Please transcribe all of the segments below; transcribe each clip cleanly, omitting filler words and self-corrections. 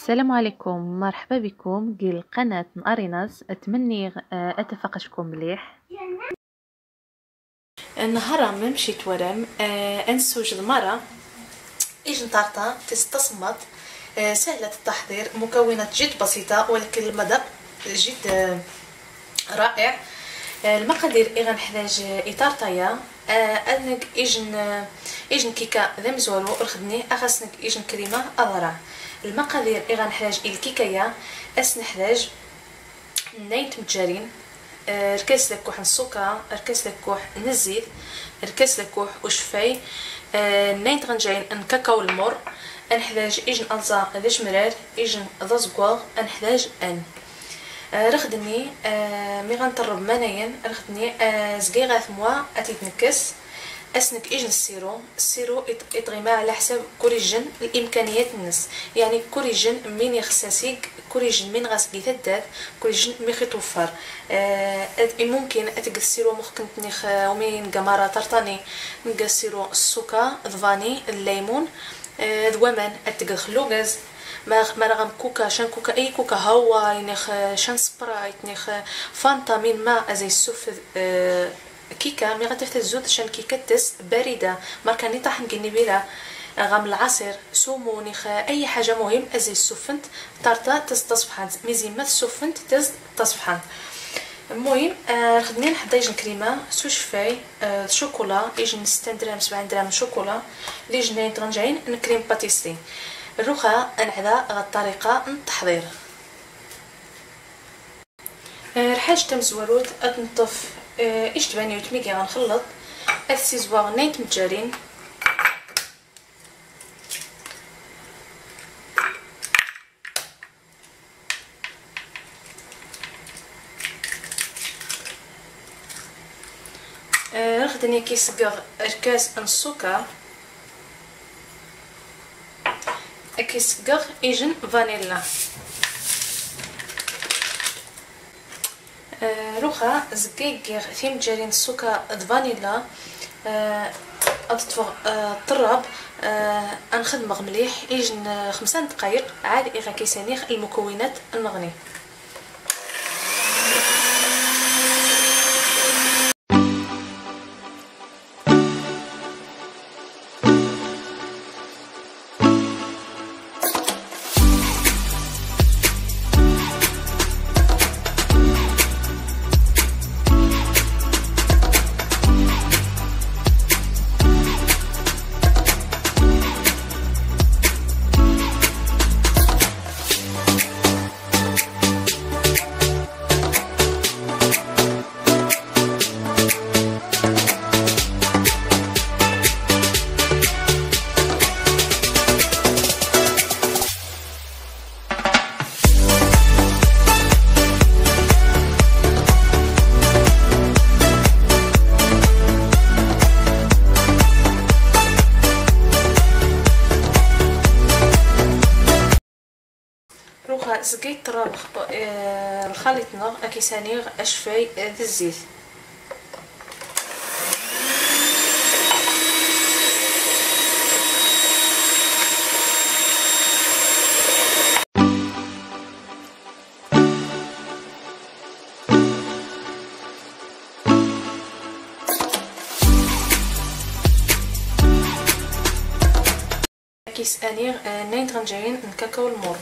السلام عليكم، مرحبا بكم ديال قناة ناريناس. اتمنى اتفقشكم مليح. النهار ما مشيت ورم انسوج المرة ايج نطارطا تستصمت سهلة التحضير، مكونات جد بسيطة ولكن المذاق جد رائع. المقادير اللي غنحتاج اطارطايا انك ايجن كيكه ذا مزوالو رخدني اخصنك ايجن كريمه اضرع. المقادير اللي غنحتاج الكيكايه نحتاج نايت متجارين، ركاس لكوح السكر، ركاس لكوح الزيت، ركاس لكوح وشفاي، نايت غنجاين كاكاو المر، نحتاج ايجن الزا ذا جمرار، ايجن ذا زكواغ، نحتاج رخدني مي غنطرب مناين رخدني زقيغات موا اتيتنكس اسنك ايجن السيرو يطغيما على حساب كوريجن الامكانيات الناس، يعني كوريجن من يخساسيك، كوريجن من غاسكي تدات، كوريجن مي خيتوفر. ممكن اتقد السيرو ممكن تنيخ ومين قمارة طرطاني نقا السيرو السكر الفاني الليمون ذومان اتقد خلوغاز ما راغم كوكا شان كوكا اي كوكا هوا نخ شان سبرايت نخ فانتا من ما زي السوف كيكا مي غتحتاج زود شان كيكا تس بارده ماركاني طاحن كني بلا غام العصير سومو نخ اي حاجه مهم ازي السفنت طارطا تصفحان ميزي ما السفنت تصفحان. المهم خدني نحط يجن كريمه سو شفاي شوكولا يجن 6 درهم 7 درهم شوكولا لي جنين ترنجعين نكريم باتيسري الروخه نعدا الطريقه التحضير. الحاج تم زوارود اتنطف ايش تباني وتميكي غنخلط السيزواغ نايت متجارين ناخدني كيسقغ ركاس السكر كيسقغ ايجن فانيلا روخا زقيق ثيم جارين السكر فانيلا اطفغ طراب انخدم مليح يجن 5 دقائق عاد اغا كيسانيخ المكونات النغني. روخا زقيت تراب الخليط نغ اكيسانيغ اشفاي ذي الزيت. كيسانيغ ناين غنجاين كاكاو المر.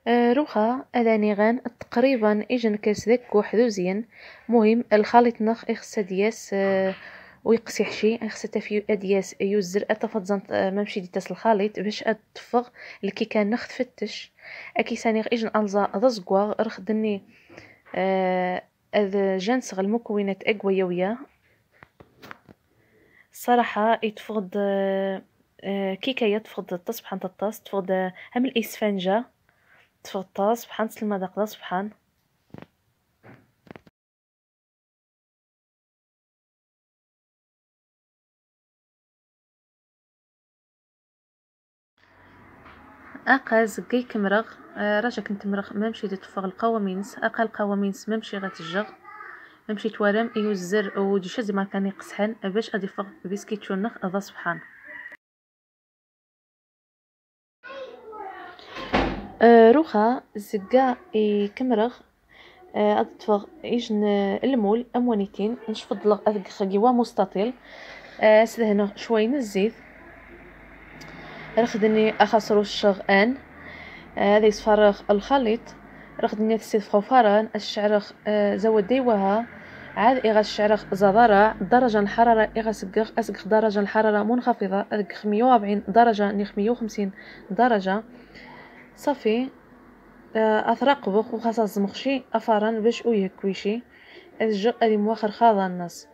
روخا أذانيغان تقريبا إجن كاس ذاك وحدو زين. مهم الخليط نخ إخسا دياس ويقسي حشي إخسا تفي أدياس يوزر أتفضزن ممشي ديتاس الخليط باش أتفغ الكيكا نخ تفتش أكي سانيغ إجن ألزا ذا زقواغ رخدني أذ جنسغ المكونات أقويوية صراحة يتفقد كيكا يتفقد تصبح عن تطاس تفقد هم الإسفنجة تفغطاس بحال المذاق سبحان اقا زكي كمرغ راجا كنت مرغ ممشي تفغ القوامينس اقا القوامينس ممشي غتجغ ممشي توارم ايو الزر ودي شازي ما كان يقصحن باش غادي يفغ بسكيت شونخ اذا سبحان. روخا زكا كمرغ أطفغ إيجن المول أموانيتين نشفض لغ أذق خجوا مستطيل سدهنا شوي الزيت رخدني أخسرو الشغان هذا يصفرغ الخليط رخدني تسيف خوفاران الشعرخ زود ديوها عاد إغا الشعرخ زضرع درجة الحرارة إغا أسقخ درجة الحرارة منخفضة أذق 140 درجة ني 150 درجة صافي أثرقبخ وخاصة زمخشي أفارن باش ويهكويشي الجو أدي مواخر خاضة الناس.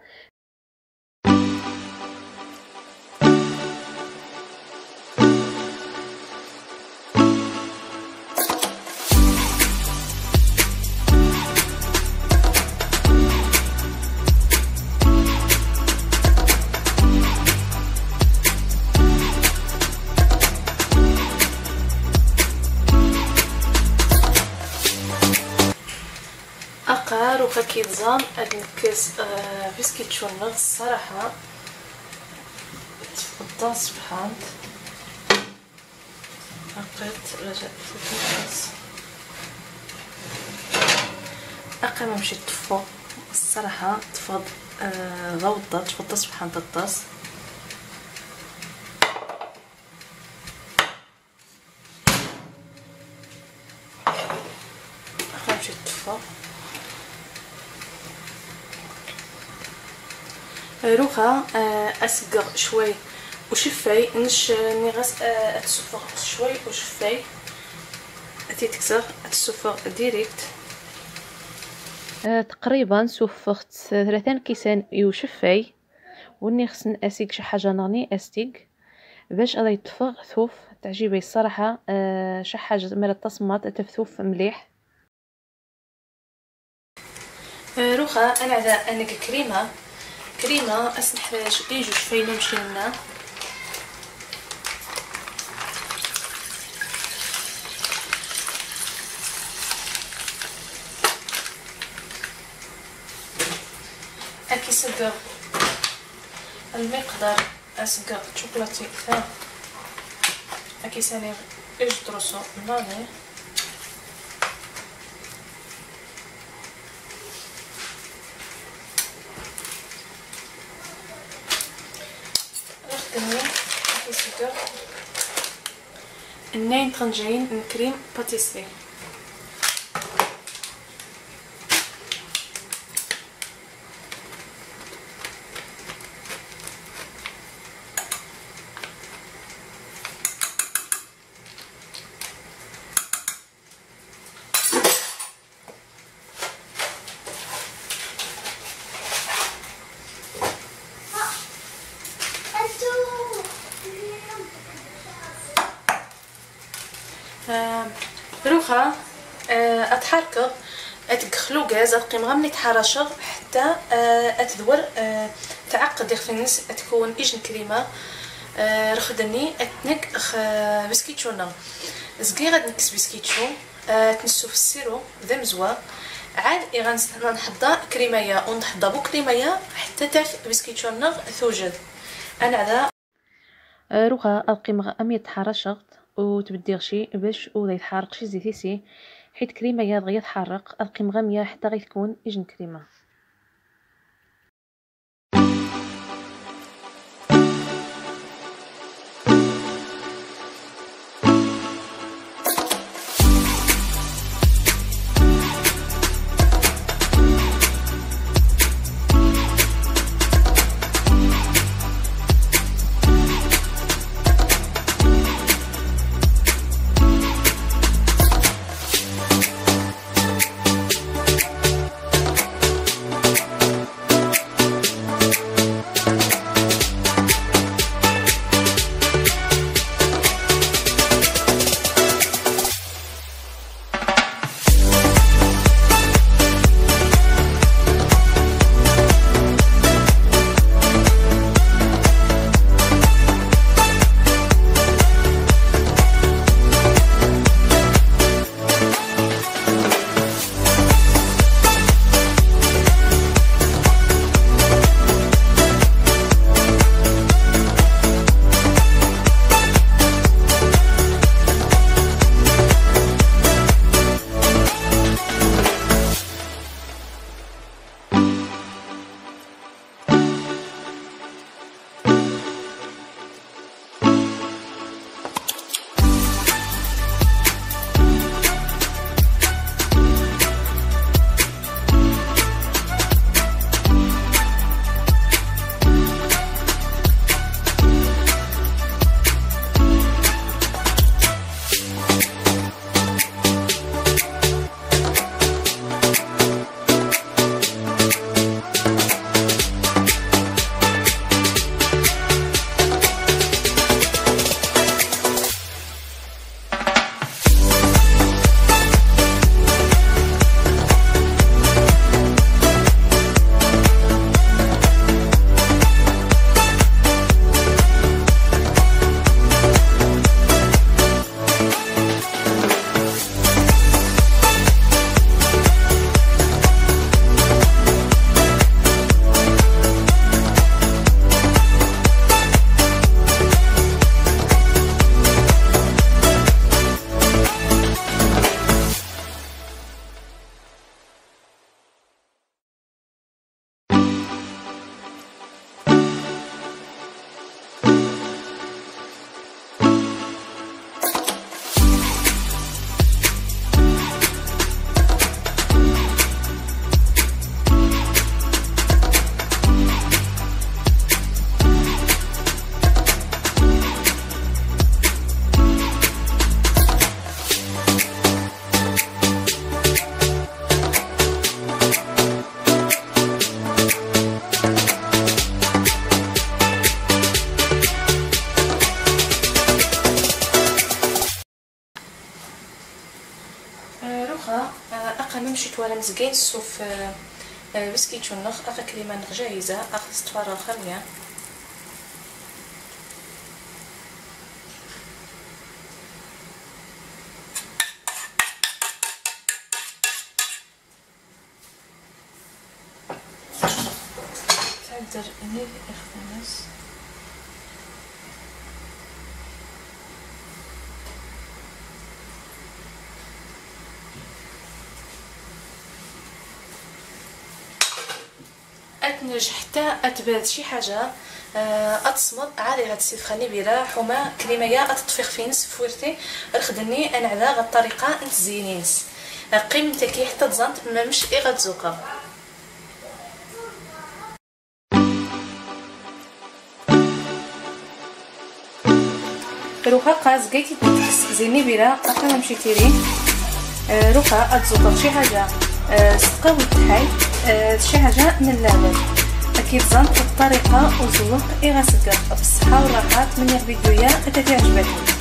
روخا كيتزام هاد نكس بسكيت شونغ الصراحه تفضل سبحان لقيت رجعت الكاس اقا ما مشيت تفو الصراحه تفض غوضه تفضل سبحان الطاس اقا مشيت تفو روخا اسقر شوي وشفاي نش نغس اتسفر شوي وشفاي تيتكسر اتسفر ديريكت تقريبا سفخت 3 كيسان يوشفاي وني خصن اسيق شي حاجه نغني استيق باش غادي يتفغ ثوف تعجبي الصراحه شي حاجه مال التصمات تفثوف مليح. روخا انا على انك كريمه اسنحتاج جوج فاينه نمشي لنا اكي سكر المقدار اسكر شوكولاتي ثا اكي سالي اجدرسو ناني النين طنجين كريم باتيسري روخا اتحرك اتدخلو غاز القيم غامني تحرشغ حتى اتدور تعقد في الناس تكون ايجن كريمه رخدني اتنك بسكيتشونا زكي غاد نكس بسكيتشو تنسو في السيرو ذا مزوا عاد غنحضر كريمايه ونحضر بو كريمايه حتى تعرف بسكيتشونا توجد انا على روخا القيم غامي تحرشغ وتبدي غشي باش ولا يتحرق شي زيتيسي حيت كريمه دغيا تحرق القيم غاميه حتى غتكون اجن كريمه. نخا اقا ممشيت ولا مزقين سوف بسكيت نخ اقا كلمه نخ جاهزه اخذ استفاره خاميه تعذر اني اخذ اتنجح حتى اتبات شي حاجه اتصمد عالي غاد تسيخني بلا حما كلمه اتطفيق فينس فورتي رخدني انا على غاد الطريقه نتزينينس قيمتك حتى تزنت ما مش اي غتزوكا روحا قاز قيتي زيني بلا اخا نمشي تيري روحا اتزوكا شي حاجه صدقه وتحاي شي حاجه من اللبن اكيد زنت الطريقه وزوق اي غاسكا بالصحه والراحه من الفيديوهات اللي تعجبتني.